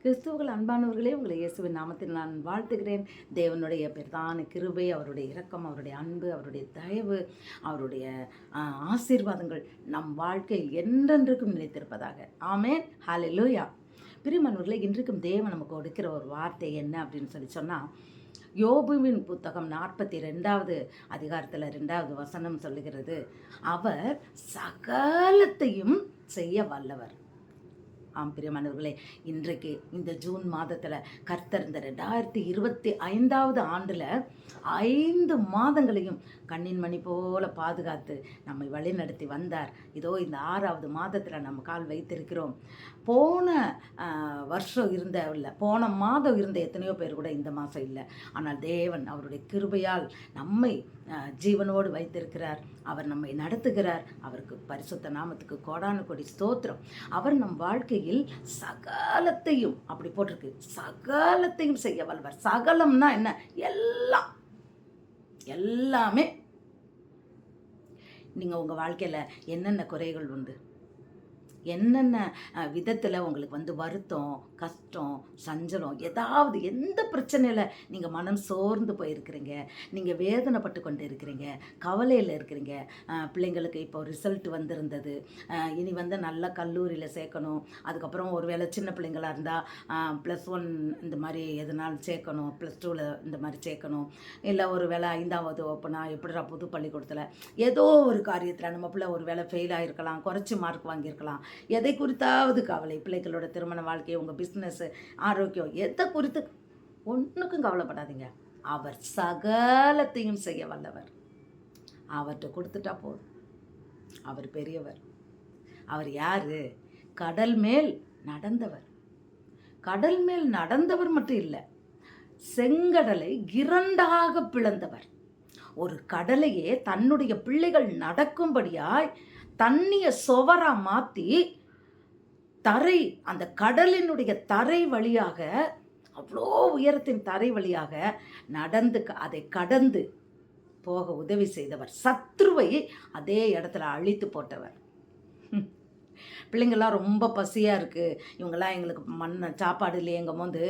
கிறிஸ்துவுகள் அன்பானவர்களே, உங்களை இயேசுவின் நாமத்தில் நான் வாழ்த்துகிறேன். தேவனுடைய பிரதான கிருபை, அவருடைய இரக்கம், அவருடைய அன்பு, அவருடைய தயவு, அவருடைய ஆசீர்வாதங்கள் நம் வாழ்க்கையில் என்றென்றைக்கும் நிலைத்திருப்பதாக. ஆமென். ஹல்லேலூயா. பிரியமானவர்களே, இன்றைக்கும் தேவன் நமக்கு கொடுக்கிற ஒரு வார்த்தை என்ன அப்படின்னு சொன்னால், யோபுவின் புத்தகம் 42வது அதிகாரத்தில் 2வது வசனம் சொல்லுகிறது, அவர் சகலத்தையும் செய்ய வல்லவர். ஆம் பிரியமானவர்களே, இன்றைக்கு இந்த ஜூன் மாதத்தில் கர்த்தர் இந்த 2025வது ஆண்டில் 5 மாதங்களையும் கண்ணின் மணி போல பாதுகாத்து நம்மை வழி நடத்தி வந்தார். இதோ இந்த 6வது மாதத்தில் நம்ம கால் வைத்திருக்கிறோம். போன வருஷம் போன மாதம் இருந்த எத்தனையோ பேர் கூட இந்த மாதம் இல்லை. ஆனால் தேவன் அவருடைய கிருபையால் நம்மை ஜீவனோடு வைத்திருக்கிறார். அவர் நம்மை நடத்துகிறார். அவருக்கு பரிசுத்த நாமத்துக்கு கோடான கோடி ஸ்தோத்திரம். அவர் நம் வாழ்க்கையில் சகலத்தையும், அப்படி போட்டிருக்கு, சகலத்தையும் செய்ய வல்லவர். சகலம்னா என்ன? எல்லாமே. நீங்கள் உங்கள் வாழ்க்கையில் என்னென்ன குறைகள் உண்டு, என்னென்ன விதத்தில் உங்களுக்கு வருத்தம், கஷ்டம், சஞ்சலம், ஏதாவது எந்த பிரச்சனையில் நீங்கள் மனம் சோர்ந்து போயிருக்கிறீங்க, நீங்கள் வேதனைப்பட்டு கொண்டு இருக்கிறீங்க, கவலையில் இருக்கிறீங்க, பிள்ளைங்களுக்கு இப்போ ரிசல்ட் வந்திருந்தது, இனி நல்ல கல்லூரியில் சேர்க்கணும், அதுக்கப்புறம் ஒரு வேளை சின்ன பிள்ளைங்களாக இருந்தால் +1 இந்த மாதிரி எதனாலும் சேர்க்கணும், +2ல் இந்த மாதிரி சேர்க்கணும், இல்லை ஒரு வேளை 5வது ஓப்பனா எப்படிடா புது பள்ளிக்கூடத்தில் ஏதோ ஒரு காரியத்தில் நம்ம பிள்ளை ஒரு வேளை ஃபெயில் ஆகிருக்கலாம், குறைச்சி மார்க் வாங்கியிருக்கலாம், எதை குறித்தாவது கவலை, பிள்ளைகளோட திருமண வாழ்க்கை, உங்கள் பிஸ்னஸ், ஆரோக்கியம், எதை குறித்து ஒன்றுக்கும் கவலைப்படாதீங்க. அவர் சகலத்தையும் செய்ய வல்லவர். அவர்கிட்ட கொடுத்துட்டா போதும். அவர் பெரியவர். அவர் யாரு? கடல் மேல் நடந்தவர். கடல் மேல் நடந்தவர் மட்டும் இல்லை, செங்கடலை 2ஆக பிளந்தவர். ஒரு கடலையே தன்னுடைய பிள்ளைகள் நடக்கும்படியாய் தண்ணியை சுவரா மாற்றி அந்த கடலினுடைய தரை வழியாக, அவ்வளோ உயரத்தின் தரை வழியாக அதை கடந்து போக உதவி செய்தவர். சத்ருவை அதே இடத்துல அழித்து போட்டவர். பிள்ளைங்கள்லாம் ரொம்ப பசியாக இருக்குது, இவங்கெல்லாம் எங்களுக்கு சாப்பாடு இல்லையேங்கும் போது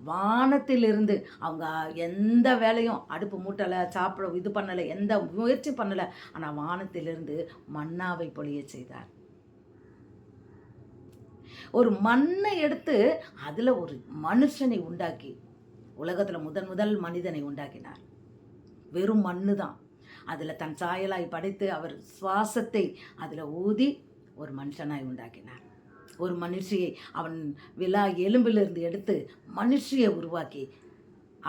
வானத்திலிருந்து அவங்க எந்த வேலையும் அடுப்பு மூட்டலை, சாப்பிட இது பண்ணலை, எந்த முயற்சி பண்ணலை, ஆனால் வானத்திலிருந்து மன்னாவை பொழிய செய்தார். ஒரு மண்ணை எடுத்து அதில் ஒரு மனுஷனை உண்டாக்கி, உலகத்தில் முதல் மனிதனை உண்டாக்கினார். வெறும் மண்ணு தான். அதில் தன் சாயலாய் படைத்து அவர் சுவாசத்தை அதில் ஊதி ஒரு மனுஷனாய் உண்டாக்கினார். ஒரு மனுஷியை அவன் எலும்பிலிருந்து எடுத்து மனுஷியை உருவாக்கி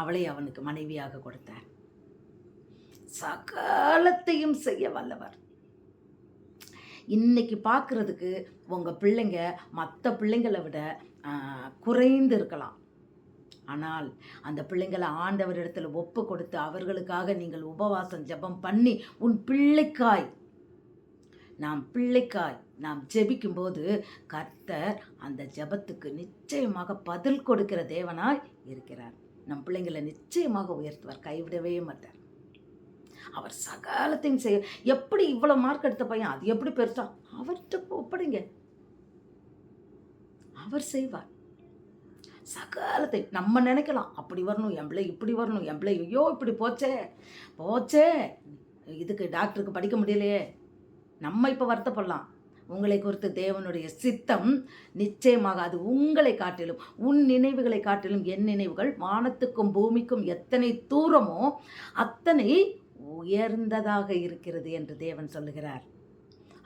அவளை அவனுக்கு மனைவியாக கொடுத்தார். சகலத்தையும் செய்ய வல்லவர். இன்னைக்கு பார்க்குறதுக்கு உங்கள் பிள்ளைங்க மற்ற பிள்ளைங்களை விட குறைந்து இருக்கலாம். ஆனால் அந்த பிள்ளைங்களை ஆண்டவரிடத்தில் ஒப்பு கொடுத்து அவர்களுக்காக நீங்கள் உபவாசம் ஜெபம் பண்ணி உன் பிள்ளைக்காய் நாம் ஜெபிக்கும்போது கர்த்தர் அந்த ஜெபத்துக்கு நிச்சயமாக பதில் கொடுக்கிற தேவனாய் இருக்கிறார். நம் பிள்ளைங்களை நிச்சயமாக உயர்த்துவார், கைவிடவே மாட்டார். அவர் சகலத்தையும் செய்ய. எப்படி இவ்வளோ மார்க் எடுத்த பையன் அது எப்படி பெருசா? அவர்கிட்ட ஒப்படைங்க, அவர் செய்வார். சகலத்தை நம்ம நினைக்கலாம், அப்படி வரணும் என் பிள்ளை, இப்படி வரணும் என் பிள்ளை, ஐயோ இப்படி போச்சே இதுக்கு டாக்டருக்கு படிக்க முடியலையே, நம்ம இப்போ வருத்தப்படலாம். உங்களை குறித்து தேவனுடைய சித்தம் நிச்சயமாக அது உங்களை காட்டிலும், உன் நினைவுகளை காட்டிலும் என் நினைவுகள் வானத்துக்கும் பூமிக்கும் எத்தனை தூரமோ அத்தனை உயர்ந்ததாக இருக்கிறது என்று தேவன் சொல்லுகிறார்.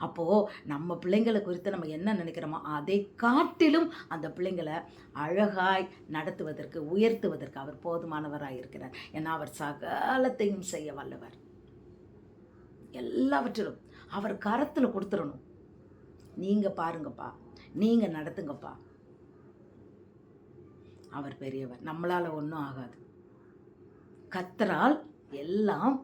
அப்போது நம்ம பிள்ளைங்களை குறித்து நம்ம என்ன நினைக்கிறோமோ அதை காட்டிலும் அந்த பிள்ளைங்களை அழகாய் நடத்துவதற்கு, உயர்த்துவதற்கு அவர் போதுமானவராக இருக்கிறார். ஏன்னா அவர் சகலத்தையும் செய்ய வல்லவர். எல்லாவற்றிலும் அவர் கரத்தில் கொடுத்துடணும். நீங்கள் பாருங்கப்பா, நீங்கள் நடத்துங்கப்பா. அவர் பெரியவர். நம்மளால் ஒன்றும் ஆகாது. கர்த்தரால் எல்லாம்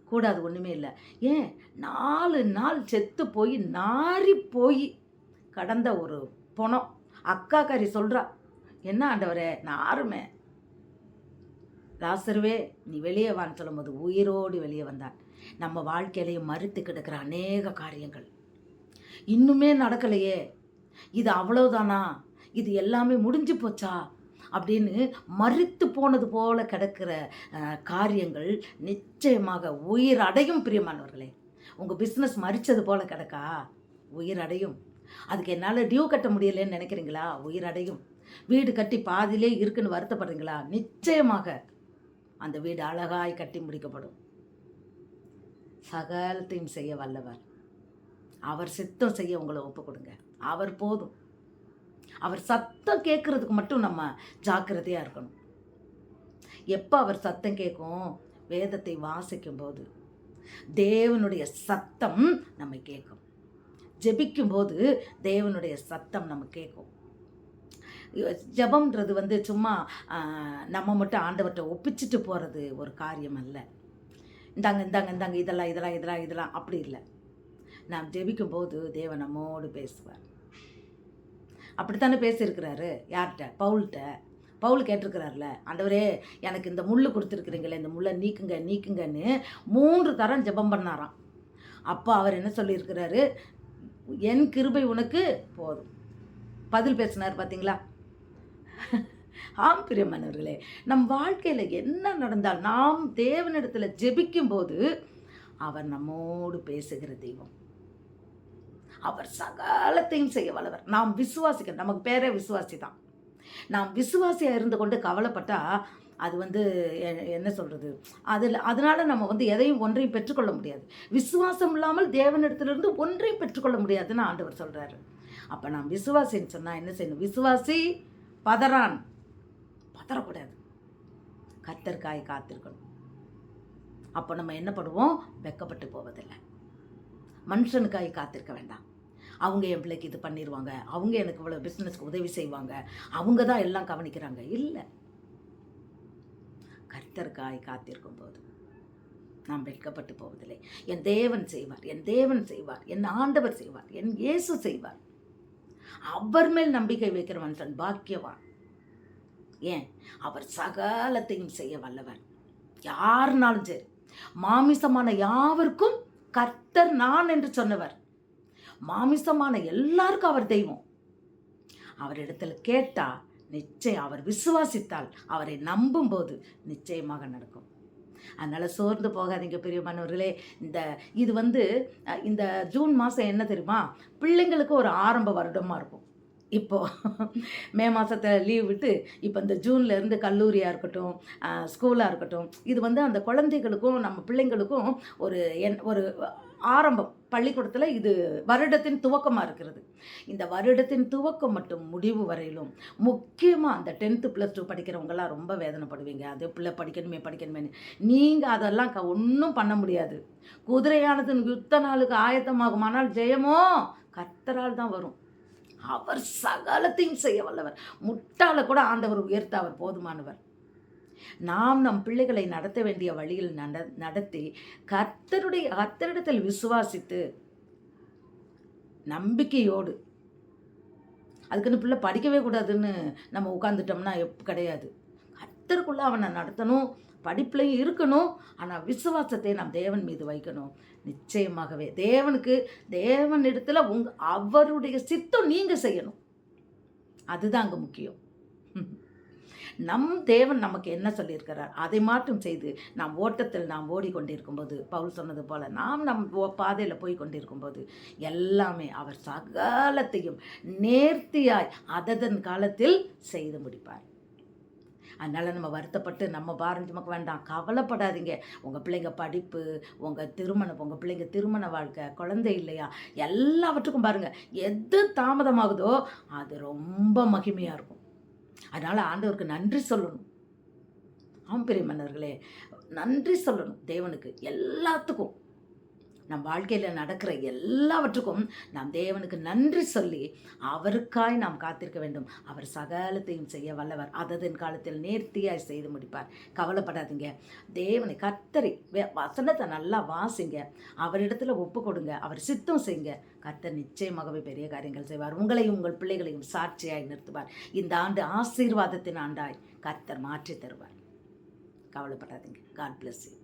கூடாது ஒன்றுமே இல்லை. ஏன் 4 நாள் செத்து போய் நாரி போய் கடந்த ஒரு பொணம் அக்கா கறி சொல்கிறா, என்ன ஆண்டவரே நாருமே, லாசருவே நீ வெளியே வான்னு சொல்லும்போது உயிரோடு வெளியே வந்தான். நம்ம வாழ்க்கையிலையும் மறுத்து கிடக்கிற அநேக காரியங்கள் இன்னுமே நடக்கலையே, இது அவ்வளோதானா, இது எல்லாமே முடிஞ்சு போச்சா அப்படின்னு மரித்து போனது போல கிடக்கிற காரியங்கள் நிச்சயமாக உயிர் அடையும். பிரியமானவர்களே, உங்கள் பிஸ்னஸ் மரித்தது போல் கிடக்கா? உயிர் அடையும். அதுக்கு என்னால் டியூ கட்ட முடியலைன்னு நினைக்கிறீங்களா? உயிர் அடையும். வீடு கட்டி பாதியிலே இருக்குன்னு வருத்தப்படுறீங்களா? நிச்சயமாக அந்த வீடு அழகாய் கட்டி முடிக்கப்படும். சகலத்தையும் செய்ய வல்லவர். அவர் சித்தம் செய்ய உங்களை ஒப்பு கொடுங்க. அவர் போதும். அவர் சத்தம் கேட்குறதுக்கு மட்டும் நம்ம ஜாக்கிரதையாக இருக்கணும். எப்போ அவர் சத்தம் கேட்கும்? வேதத்தை வாசிக்கும் போது தேவனுடைய சத்தம் நம்ம கேட்கும். ஜெபிக்கும்போது தேவனுடைய சத்தம் நம்ம கேட்கும். ஜெபம்ன்றது சும்மா நம்ம மட்டும் ஆண்டவர்கிட்ட ஒப்பிச்சுட்டு போகிறது ஒரு காரியம் அல்ல. இந்தாங்க இந்தாங்க இந்தாங்க இதெல்லாம் இதெல்லாம் இதெல்லாம் இதெல்லாம் அப்படி இல்லை. நாம் ஜெபிக்கும்போது தேவன் நம்மோடு பேசுவார். அப்படித்தானே பேசியிருக்கிறாரு. யார்கிட்ட? பவுல்கிட்ட. பவுல் கேட்டிருக்கிறார்ல, ஆண்டவரே எனக்கு இந்த முள் கொடுத்துருக்குறீங்களே, இந்த முள்ளை நீக்குங்க நீக்குங்கன்னு 3 தரம் ஜெபம் பண்ணாராம். அப்போ அவர் என்ன சொல்லியிருக்கிறாரு? என் கிருபை உனக்கு போதும். பதில் பேசினார் பார்த்தீங்களா? ஆம் பிரியமானவர்களே, நம் வாழ்க்கையில் என்ன நடந்தால் நாம் தேவனிடத்தில் ஜெபிக்கும் போது அவர் நம்மோடு பேசுகிற தெய்வம். அவர் சகலத்தையும் செய்ய வல்லவர். நாம் விசுவாசிக்க, நமக்கு பேரே விசுவாசி தான். நாம் விசுவாசியாக இருந்து கொண்டு கவலைப்பட்டா அது என்ன சொல்கிறது, அதனால் நம்ம எதையும் ஒன்றையும் பெற்றுக்கொள்ள முடியாது. விசுவாசம் இல்லாமல் தேவனிடத்திலிருந்து ஒன்றையும் பெற்றுக்கொள்ள முடியாதுன்னு ஆண்டவர் சொல்கிறாரு. அப்போ நாம் விசுவாசின்னு சொன்னால் என்ன செய்யணும்? விசுவாசி பதறான், பதறக்கூடாது. கர்த்தருக்காய் காத்திருக்கணும். அப்போ நம்ம என்ன பண்ணுவோம்? வெட்கப்பட்டு போவதில்லை. மனுஷனுக்காய் காத்திருக்க வேண்டாம். அவங்க என் பிள்ளைக்கு இது பண்ணிடுவாங்க, அவங்க எனக்கு இவ்வளோ பிஸ்னஸ்க்கு உதவி செய்வாங்க, அவங்க தான் எல்லாம் கவனிக்கிறாங்க. இல்லை, கர்த்தருக்காய் காத்திருக்கும் போது நாம் வெட்கப்பட்டு போவதில்லை. என் தேவன் செய்வார், என் தேவன் செய்வார், என் ஆண்டவர் செய்வார், என் இயேசு செய்வார். அவர் மேல் நம்பிக்கை வைக்கிற மனுஷன் பாக்கியவான். ஏன்? அவர் சகலத்தையும் செய்ய வல்லவர். யாருனாலும் சரி, மாமிசமான யாவருக்கும் கர்த்தர் நான் என்று சொன்னவர். மாமிசமான எல்லாருக்கும் அவர் தெய்வம். அவரிடத்தில் கேட்டா நிச்சயம், அவர் விசுவாசித்தால், அவரை நம்பும் போது நிச்சயமாக நடக்கும். அதனால் சோர்ந்து போகாதீங்க பிரியமானவர்களே. இது இந்த ஜூன் மாதம் என்ன தெரியுமா? பிள்ளைங்களுக்கு ஒரு ஆரம்ப வருடமாக இருக்கும். இப்போது மே மாதத்தில் லீவ் விட்டு இப்போ இந்த ஜூன்லேருந்து கல்லூரியாக இருக்கட்டும், ஸ்கூலாக இருக்கட்டும், இது அந்த குழந்தைகளுக்கும் நம்ம பிள்ளைங்களுக்கும் ஒரு ஆரம்பம். பள்ளிக்கூடத்தில் இது வருடத்தின் துவக்கமாக இருக்கிறது. இந்த வருடத்தின் துவக்கம் மட்டும் முடிவு வரையிலும் முக்கியமாக அந்த 10th +2 படிக்கிறவங்கெல்லாம் ரொம்ப வேதனைப்படுவீங்க. அது பிள்ளை படிக்கணுமேன்னு. நீங்கள் அதெல்லாம் ஒன்றும் பண்ண முடியாது. குதிரையானது யுத்த நாளுக்கு ஆயத்தமாகும், ஆனால் ஜெயமோ கர்த்தரால் தான் வரும். அவர் சகலத்தையும் செய்ய வல்லவர். முட்டாளை கூட ஆண்டவர் உயர்த்த அவர் போதுமானவர். நாம் நம் பிள்ளைகளை நடத்த வேண்டிய வழியில் நடத்தி கர்த்தரிடத்தில் விசுவாசித்து நம்பிக்கையோடு, அதுக்குன்னு பிள்ளை படிக்கவே கூடாதுன்னு நம்ம உட்காந்துட்டோம்னா கிடையாது. கர்த்தருக்குள்ளே அவனை நடத்தணும், படிப்புலையும் இருக்கணும். ஆனால் விசுவாசத்தை நாம் தேவன் மீது வைக்கணும். நிச்சயமாகவே தேவனிடத்தில் அவருடைய சித்தம் நீங்கள் செய்யணும். அதுதான் அங்கே முக்கியம். நம் தேவன் நமக்கு என்ன சொல்லியிருக்கிறார் அதை மாற்றம் செய்து நாம் ஓட்டத்தில் நாம் ஓடிக்கொண்டிருக்கும்போது, பவுல் சொன்னது போல் நம் பாதையில் போய் கொண்டிருக்கும்போது எல்லாமே அவர் சகலத்தையும் நேர்த்தியாய் அதன் காலத்தில் செய்து முடிப்பார். அதனால் நம்ம வருத்தப்பட்டு நம்ம பாரம் சுமக்க வேண்டாம். கவலைப்படாதீங்க. உங்கள் பிள்ளைங்க படிப்பு, உங்கள் பிள்ளைங்க திருமண வாழ்க்கை, குழந்தை இல்லையா, எல்லாவற்றுக்கும் பாருங்கள், எது தாமதமாகுதோ அது ரொம்ப மகிமையாக இருக்கும். அதனால் ஆண்டவருக்கு நன்றி சொல்லணும். ஆம் பிரியமானவர்களே, நன்றி சொல்லணும் தேவனுக்கு. எல்லாத்துக்கும், நம் வாழ்க்கையில் நடக்கிற எல்லாவற்றுக்கும் நாம் தேவனுக்கு நன்றி சொல்லி அவருக்காய் நாம் காத்திருக்க வேண்டும். அவர் சகலத்தையும் செய்ய வல்லவர். அதன் காலத்தில் நேர்த்தியாய் செய்து முடிப்பார். கவலைப்படாதீங்க. தேவனை கர்த்தரை வசனத்தை நல்லா வாசிங்க, அவரிடத்துல ஒப்பு கொடுங்க, அவர் சித்தம் செய்யுங்க. கர்த்தர் நிச்சயமாகவே பெரிய காரியங்கள் செய்வார். உங்களையும் உங்கள் பிள்ளைகளையும் சாட்சியாய் நிறுத்துவார். இந்த ஆண்டு ஆசீர்வாதத்தின் ஆண்டாய் கர்த்தர் மாற்றி தருவார். கவலைப்படாதீங்க. God bless you.